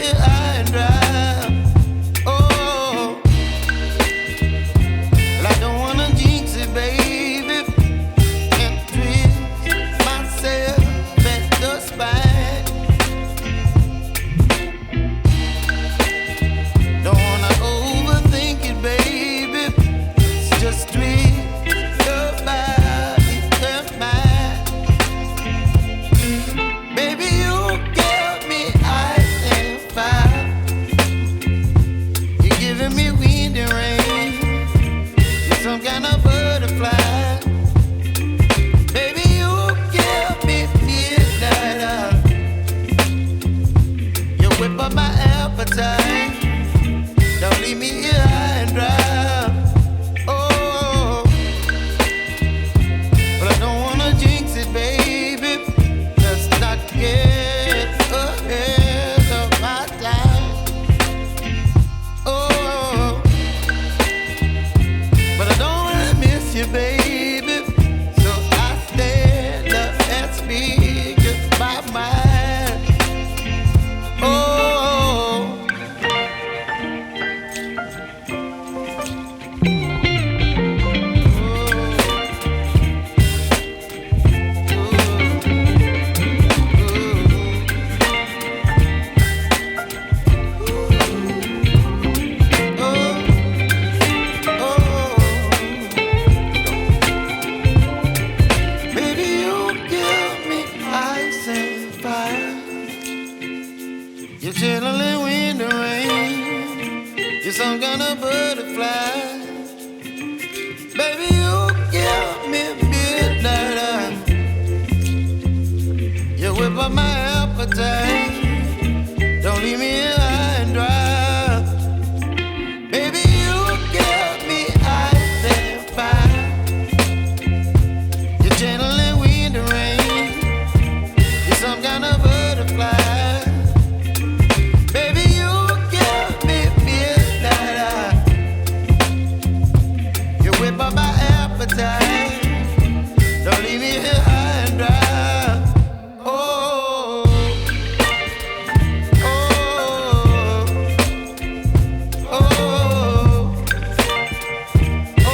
here high and dry. Oh, well, I don't wanna jinx it, baby, and twist myself at the spine. Don't wanna overthink it, baby. It's just twist your body and mine. Baby, you give me ice and fire. You're giving me wind and rain. You're some kind of butterfly. Baby, you give me midnight. You whip up my appetite. Don't leave me here high and dry. Oh, but I don't wanna jinx it, baby. Let's not get ahead of my time. Oh, but I don't wanna miss you, baby. So I stand up and speak my mind. Oh. Baby, you give me ice and fire. You're chilling wind and rain. You're some kind of butterfly. Baby, you give me midnight. You whip up my appetite.